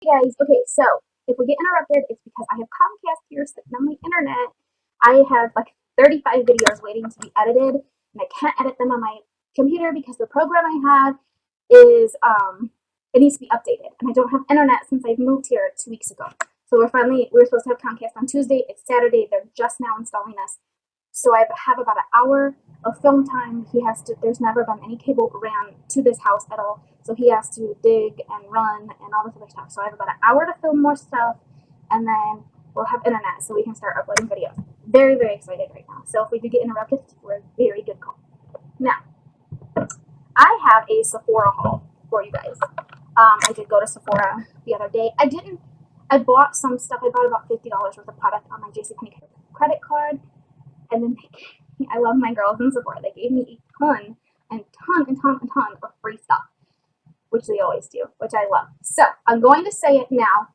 guys, okay, so if we get interrupted, it's because I have Comcast here sitting on my internet. I have like 35 videos waiting to be edited, and I can't edit them on my computer because the program I have is it needs to be updated, and I don't have internet since I've moved here 2 weeks ago. So we were supposed to have Comcast on Tuesday. It's Saturday. They're just now installing us. So I have about an hour of film time. There's never been any cable ran to this house at all. So he has to dig and run and all this other stuff. So I have about an hour to film more stuff, and then we'll have internet so we can start uploading videos. Very, very excited right now. So if we do get interrupted, we're a very good call. Now, I have a Sephora haul for you guys. I did go to Sephora the other day. I bought some stuff. I bought about $50 worth of product on my JCPenney credit card. And then I love my girls in Sephora. They gave me a ton of free stuff, which they always do, which I love. So I'm going to say it now,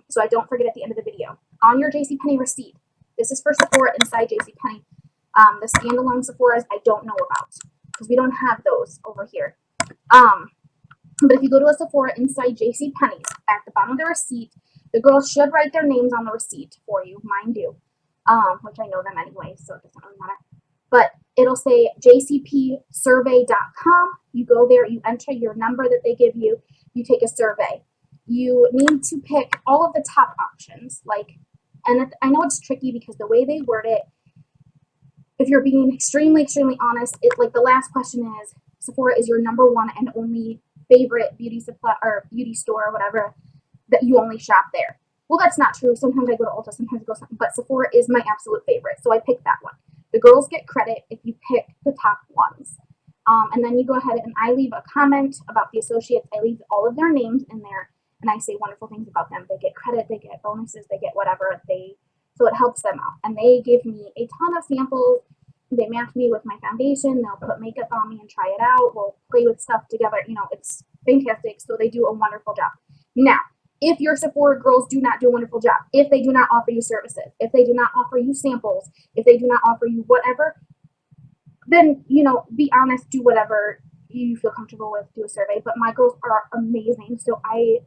so I don't forget at the end of the video. On your JCPenney receipt, this is for Sephora inside JCPenney. The standalone Sephoras I don't know about because we don't have those over here. But if you go to a Sephora inside JCPenney, at the bottom of the receipt, the girls should write their names on the receipt for you, mine do. Which I know them anyway, so it doesn't really matter. But it'll say jcpsurvey.com. You go there, you enter your number that they give you, you take a survey. You need to pick all of the top options. And I know it's tricky because the way they word it, if you're being extremely, extremely honest, the last question is, Sephora is your number one and only favorite beauty supply or beauty store or whatever that you only shop there. Well, that's not true. Sometimes I go to Ulta, sometimes I go something, but Sephora is my absolute favorite, so I picked that one. The girls get credit if you pick the top ones. And then you go ahead and I leave a comment about the associates. I leave all of their names in there, and I say wonderful things about them. They get credit, they get bonuses, they get whatever. So it helps them out. And they give me a ton of samples. They match me with my foundation. They'll put makeup on me and try it out. We'll play with stuff together. It's fantastic. So they do a wonderful job. Now, if your Sephora girls do not do a wonderful job, if they do not offer you services, if they do not offer you samples, if they do not offer you whatever, then, be honest, do whatever you feel comfortable with, do a survey. But my girls are amazing, so I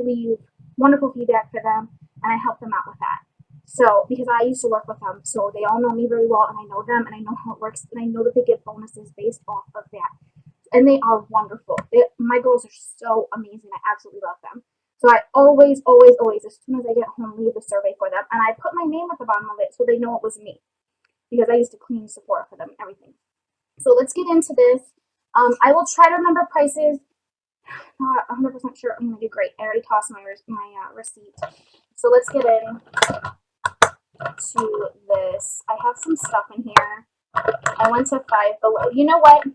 leave wonderful feedback for them, and I help them out with that. So, because I used to work with them, so they all know me very well, and I know them, and I know how it works, and I know that they get bonuses based off of that. And they are wonderful. My girls are so amazing. I absolutely love them. So I always, always, always, as soon as I get home, leave a survey for them. And I put my name at the bottom of it so they know it was me. Because I used to clean Sephora for them and everything. So let's get into this. I will try to remember prices. Not 100% sure I'm going to do great. I already tossed my receipt. So let's get in to this. I have some stuff in here. I went to Five Below. You know what?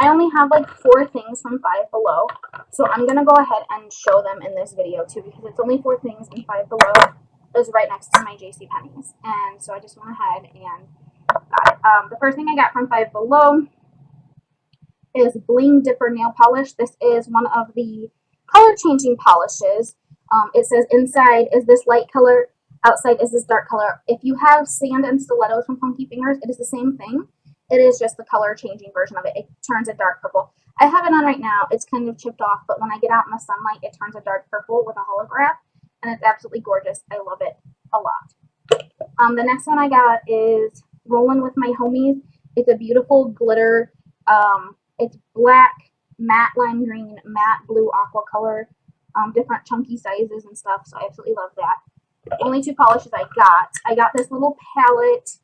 I only have 4 things from Five Below, so I'm going to go ahead and show them in this video too, because it's only 4 things, and Five Below is right next to my JCPenney's, and so I just went ahead and got it. The first thing I got from Five Below is Bling Dipper Nail Polish. This is one of the color-changing polishes. It says inside is this light color, outside is this dark color. If you have sand and stilettos from Funky Fingers, it is the same thing. It is just the color changing version of it. It turns a dark purple. I have it on right now. It's kind of chipped off, but when I get out in the sunlight, it turns a dark purple with a holograph, and it's absolutely gorgeous. I love it a lot. The next one I got is Rollin' With My Homies. It's a beautiful glitter. It's black, matte lime green, matte blue aqua color, different chunky sizes and stuff, so I absolutely love that. Only 2 polishes I got. I got this little palette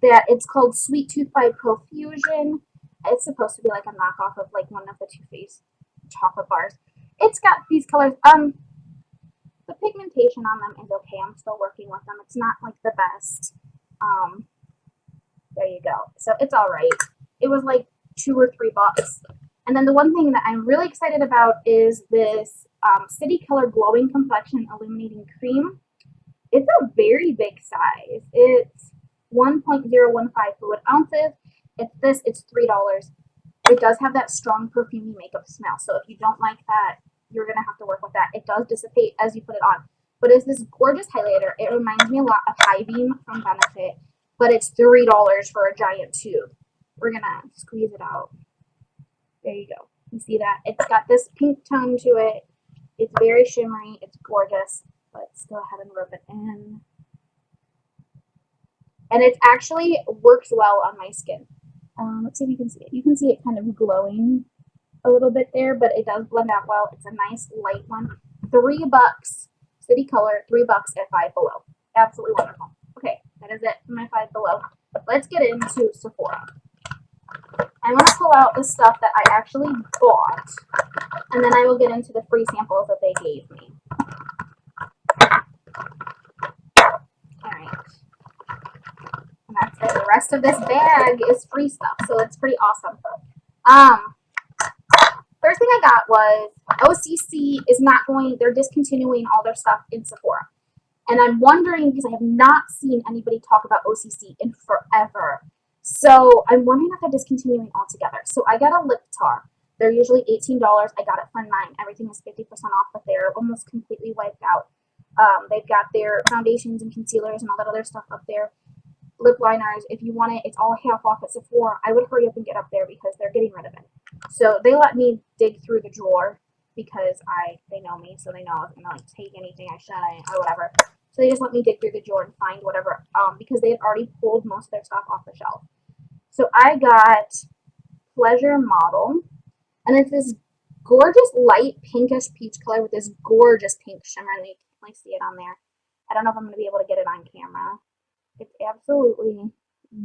that it's called Sweet Tooth by Profusion. It's supposed to be like a knockoff of one of the Too Faced chocolate bars. It's got these colors. The pigmentation on them is okay. I'm still working with them. It's not the best. There you go. So it's all right. It was $2 or $3. And then the one thing that I'm really excited about is this City Color Glowing Complexion Illuminating Cream. It's a very big size. It's 1.015 fluid ounces. It's $3. It does have that strong perfumey makeup smell. So if you don't like that, you're going to have to work with that. It does dissipate as you put it on. But it's this gorgeous highlighter. It reminds me a lot of High Beam from Benefit. But it's $3 for a giant tube. We're going to squeeze it out. There you go. You see that? It's got this pink tone to it. It's very shimmery. It's gorgeous. Let's go ahead and rub it in. And it actually works well on my skin. Let's see if you can see it. You can see it kind of glowing a little bit there, but it does blend out well. It's a nice light one. $3, City Color, $3 at Five Below. Absolutely wonderful. Okay, that is it for my Five Below. Let's get into Sephora. I'm going to pull out the stuff that I actually bought, and then I will get into the free samples that they gave me. Alright. And that's it. The rest of this bag is free stuff, so it's pretty awesome. First thing I got was OCC is not going, they're discontinuing all their stuff in Sephora. And I'm wondering, because I have not seen anybody talk about OCC in forever. So I'm wondering if they're discontinuing altogether. So I got a lip tar. They're usually $18. I got it for $9. Everything is 50% off, but they're almost completely wiped out. They've got their foundations and concealers and all that other stuff up there. Lip liners, if you want it, it's all half off at Sephora. I would hurry up and get up there because they're getting rid of it. So they let me dig through the drawer because they know me, so they know I was gonna like take anything I shouldn't or whatever. So they just let me dig through the drawer and find whatever, because they had already pulled most of their stuff off the shelf. So I got Pleasure Model, and it's this gorgeous light pinkish peach color with this gorgeous pink shimmer, and you can like see it on there. I don't know if I'm gonna be able to get it on camera. It's absolutely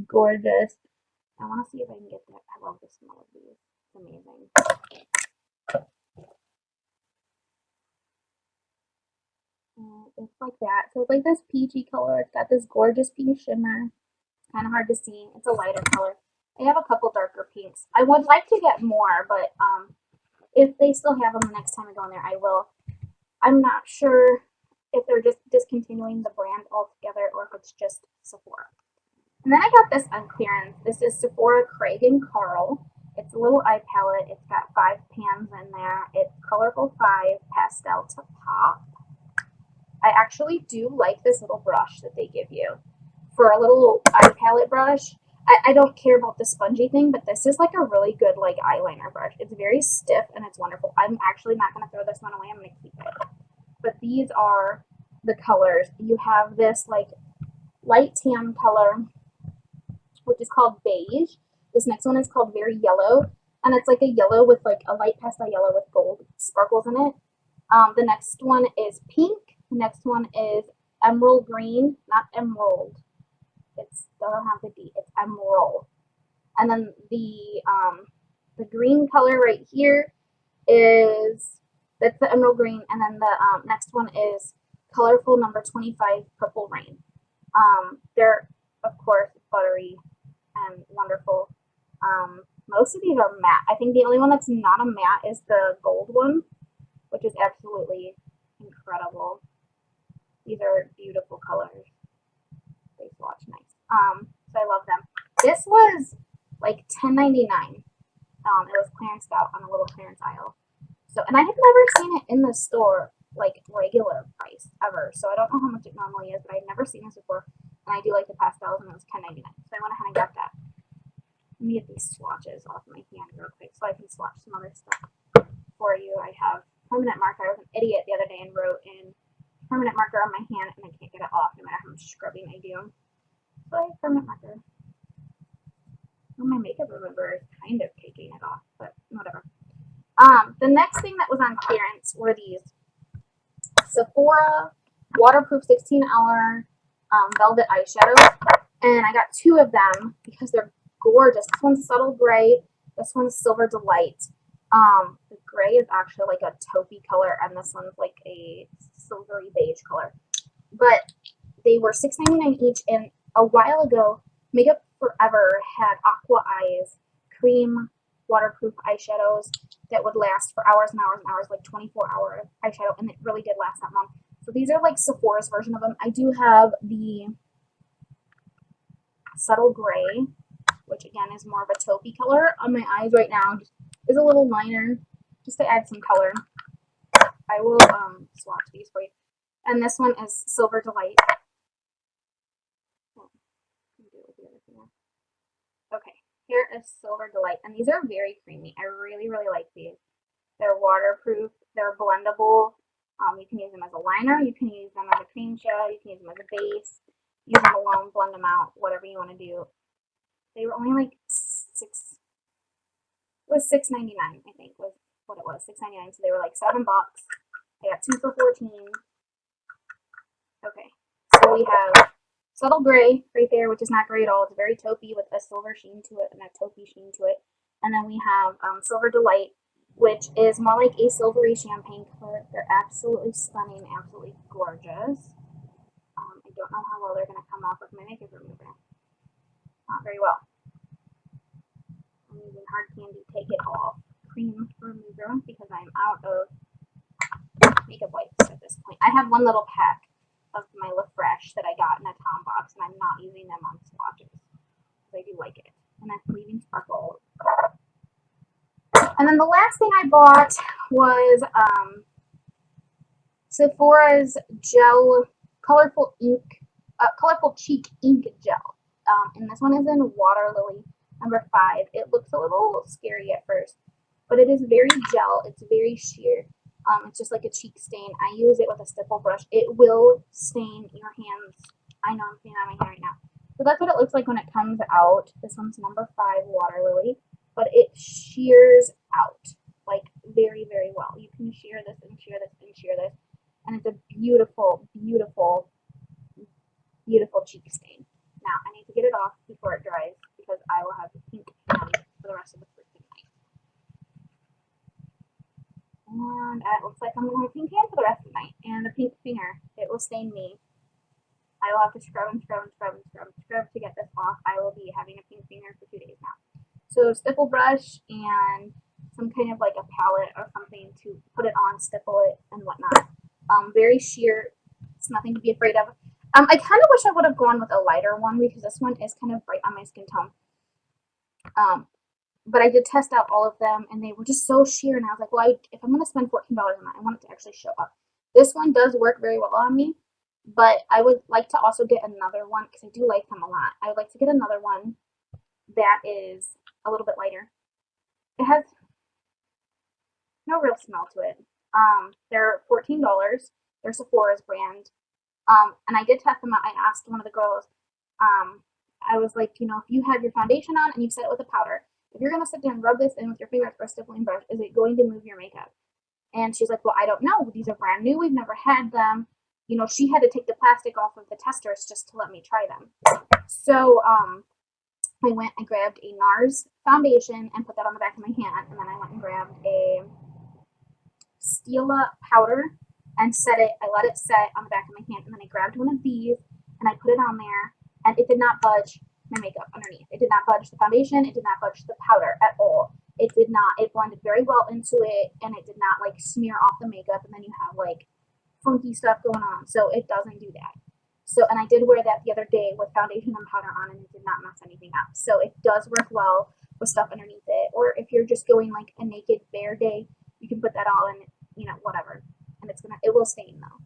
gorgeous. I want to see if I can get that. I love the smell of these. It's amazing. It's like that. So it's like this peachy color. It's got this gorgeous pink shimmer. Kind of hard to see. It's a lighter color. I have a couple darker pinks. I would like to get more, but if they still have them the next time I go in there, I will. I'm not sure if they're just discontinuing the brand altogether or if it's just Sephora. And then I got this on clearance. This is Sephora Craig and Carl. It's a little eye palette. It's got 5 pans in there. It's colorful 5, pastel to pop. I actually do like this little brush that they give you for a little eye palette brush. I don't care about the spongy thing, but this is like a really good like eyeliner brush. It's very stiff and it's wonderful. I'm actually not going to throw this one away. I'm going to keep it. But these are the colors. You have this like light tan color, which is called beige. This next one is called very yellow, and it's like a yellow with like a light pastel yellow with gold sparkles in it. The next one is pink. The next one is emerald green, not emerald. It's doesn't have the D. It's emerald. And then the green color right here is that's the emerald green, and then the next one is colorful number 25 purple rain. They're of course buttery and wonderful. Most of these are matte. I think the only one that's not a matte is the gold one, which is absolutely incredible. These are beautiful colors. They swatch nice. So I love them. This was like $10.99. It was clearanced out on a little clearance aisle. So, and I have never seen it in the store like regular price ever. So I don't know how much it normally is, but I've never seen this before. And I do like the pastels, and it was $10.99. So I went ahead and got that. Let me get these swatches off my hand real quick so I can swatch some other stuff for you. I have permanent marker. I was an idiot the other day and wrote in permanent marker on my hand, and I can't get it off no matter how much scrubbing I do. So I have permanent marker. Well, my makeup remover is kind of taking it off, but whatever. The next thing that was on clearance were these Sephora waterproof 16-hour velvet eyeshadows, and I got 2 of them because they're gorgeous. This one's subtle gray. This one's silver delight. The gray is actually like a taupey color, and this one's like a silvery beige color. But they were $6.99 each, and a while ago, Makeup Forever had Aqua Eyes cream waterproof eyeshadows that would last for hours and hours and hours, like 24-hour eyeshadow, and it really did last that long. So these are like Sephora's version of them. I do have the subtle gray, which again is more of a taupey color on my eyes right now. Just is a little liner just to add some color. I will swatch these for you. And this one is Silver Delight. Okay, here is Silver Delight, and these are very creamy. I really, really like these. They're waterproof, they're blendable, You can use them as a liner, you can use them as a cream show, you can use them as a base, use them alone, blend them out, whatever you want to do. They were only like it was $6.99, I think was what it was, $6.99. So they were like $7. I got 2 for 14. Okay, so we have subtle gray right there, which is not gray at all. It's very taupey with a silver sheen to it and a taupey sheen to it. And then we have Silver Delight, which is more like a silvery champagne color. They're absolutely stunning, absolutely gorgeous. I don't know how well they're going to come off with my makeup remover. Not very well. I'm using Hard Candy Take It Off cream remover because I'm out of makeup wipes at this point. I have one little pack of my Look Fresh that I got in a Tom box, and I'm not using them on swatches because I do like it. And that's Leaving Sparkle. And then the last thing I bought was Sephora's gel, colorful cheek ink gel. And this one is in Water Lily number 5. It looks a little scary at first, but it is very gel. It's very sheer. It's just like a cheek stain. I use it with a stipple brush. It will stain your hands. I know I'm staining on my hand right now. So that's what it looks like when it comes out. This one's number 5, Water Lily. But it shears out, like, very, very well. You can shear this and shear this and shear this. And it's a beautiful, beautiful, beautiful cheek stain. Now, I need to get it off before it dries because I will have pink hands for the rest of the freaking night. And it looks like I'm going to have pink hand for the rest of the night. And a pink finger. It will stain me. I will have to scrub and scrub and scrub and scrub and scrub to get this off. I will be having a pink finger for 2 days now. So stipple brush and some kind of like a palette or something to put it on, stipple it, and whatnot. Very sheer. It's nothing to be afraid of. I kind of wish I would have gone with a lighter one because this one is kind of bright on my skin tone. But I did test out all of them, and they were just so sheer, and I was like, well, if I'm going to spend $14 on that, I want it to actually show up. This one does work very well on me, but I would like to also get another one because I do like them a lot. I would like to get another one that is a little bit lighter. It has no real smell to it. They're $14. They're Sephora's brand. And I did test them out. I asked one of the girls, I was like, if you have your foundation on and you set it with a powder, if you're going to sit there and rub this in with your fingers or stippling brush, is it going to move your makeup? And she's like, well, I don't know. These are brand new. We've never had them. She had to take the plastic off of the testers just to let me try them. So, I grabbed a NARS foundation and put that on the back of my hand, and then I went and grabbed a Stila powder and I let it set on the back of my hand, and then I grabbed one of these and I put it on there, and it did not budge my makeup underneath. It did not budge the foundation. It did not budge the powder at all. It did not. It blended very well into it, and it did not like smear off the makeup, and then you have like funky stuff going on. So it doesn't do that. So, and I did wear that the other day with foundation and powder on, and it did not mess anything up. So it does work well with stuff underneath it. Or if you're just going like a naked bare day, you can put that on and, whatever. And it will stain though.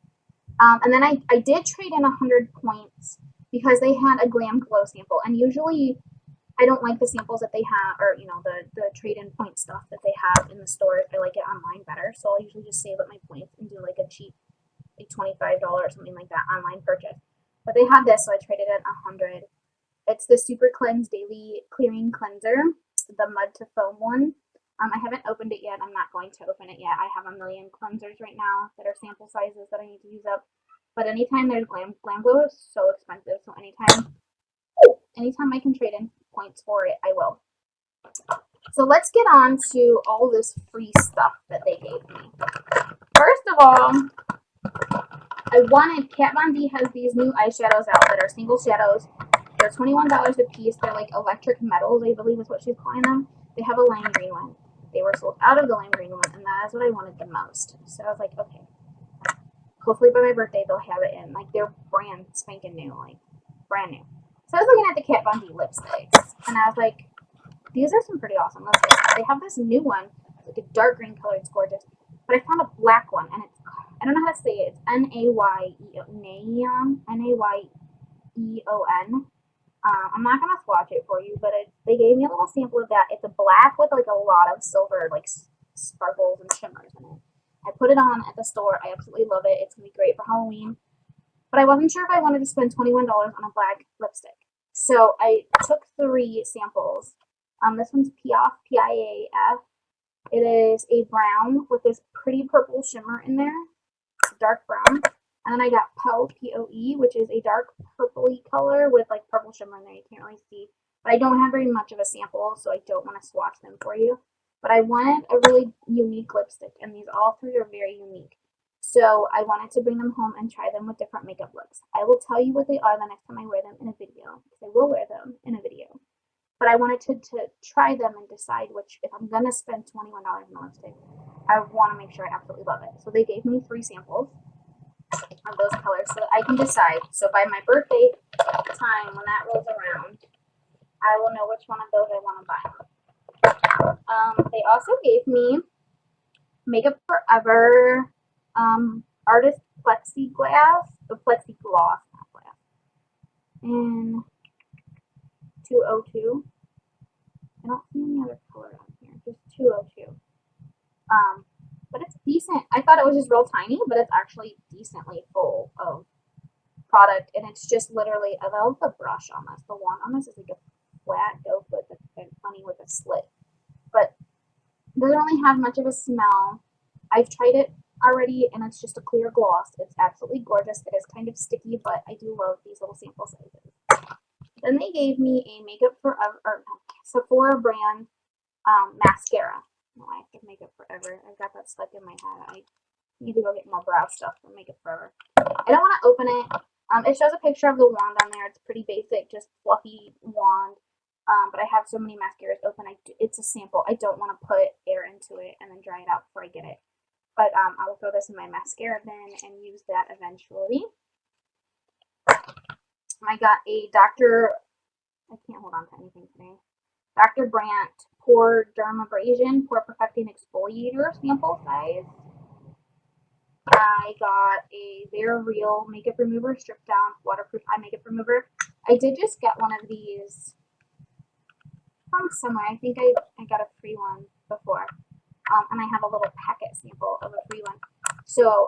And then I did trade in 100 points because they had a Glam Glow sample. And usually I don't like the samples that they have, or, the trade-in point stuff that they have in the stores. I like it online better. So I'll usually just save up my points and do like a cheap, like $25 or something like that online purchase. But they had this, so I traded it 100. It's the Super Cleanse Daily Clearing Cleanser, the Mud to Foam one. I haven't opened it yet. I'm not going to open it yet. I have a million cleansers right now that are sample sizes that I need to use up. But anytime there's Glam Glow is so expensive, so anytime I can trade in points for it, I will. So let's get on to all this free stuff that they gave me. First of all, I wanted, Kat Von D has these new eyeshadows out that are single shadows. They're $21 a piece. They're like electric metals, I believe is what she's calling them. They have a lime green one. They were sold out of the lime green one, and that is what I wanted the most. So I was like, okay. Hopefully by my birthday they'll have it in. Like, they're brand spanking new, like brand new. So I was looking at the Kat Von D lipsticks, and I was like, these are some pretty awesome lipsticks. They have this new one, like a dark green color. It's gorgeous. But I found a black one, and I don't know how to say it. It's Nayeon. Nayeon. I'm not going to swatch it for you, but they gave me a little sample of that. It's a black with like a lot of silver, like sparkles and shimmers in it. I put it on at the store. I absolutely love it. It's going to be great for Halloween. But I wasn't sure if I wanted to spend $21 on a black lipstick. So I took 3 samples. This one's Piaf, Piaf. It is a brown with this pretty purple shimmer in there. It's a dark brown. And then I got Poe, P-O-E, which is a dark purpley color with like purple shimmer in there. You can't really see. But I don't have very much of a sample, so I don't want to swatch them for you. But I wanted a really unique lipstick, and these all 3 are very unique. So I wanted to bring them home and try them with different makeup looks. I will tell you what they are the next time I wear them in a video, because I will wear them in a video. But I wanted to try them and decide which, if I'm going to spend $21 on a lipstick, I want to make sure I absolutely love it. So they gave me 3 samples of those colors so that I can decide. So by my birthday time, when that rolls around, I will know which one of those I want to buy. They also gave me Makeup Forever Artist Plexiglass, Plexigloss, not glass, in 202. I don't see any other color on here, just 202. But it's decent. I thought it was just real tiny, but it's actually decently full of product, and it's just literally, I love the brush on this. The wand on this is like a flat dope with a funny with a slit, but it doesn't really have much of a smell. I've tried it already, and it's just a clear gloss. It's absolutely gorgeous. It is kind of sticky, but I do love these little sample sizes. Then they gave me a Makeup Forever, or Sephora brand mascara. No, I have to Makeup Forever. I've got that stuck in my head. I need to go get more brow stuff from Makeup Forever. I don't want to open it. It shows a picture of the wand on there. It's pretty basic, just fluffy wand. But I have so many mascaras open. It's a sample. I don't want to put air into it and then dry it out before I get it. But I will throw this in my mascara bin and use that eventually. I got a I can't hold on to anything today. Dr. Brandt Pore Dermabrasion Pore Perfecting Exfoliator sample size. I got a Bare Real Makeup Remover, Stripped Down Waterproof Eye Makeup Remover. I did just get one of these from somewhere. I think I got a free one before. And I have a little packet sample of a free one. So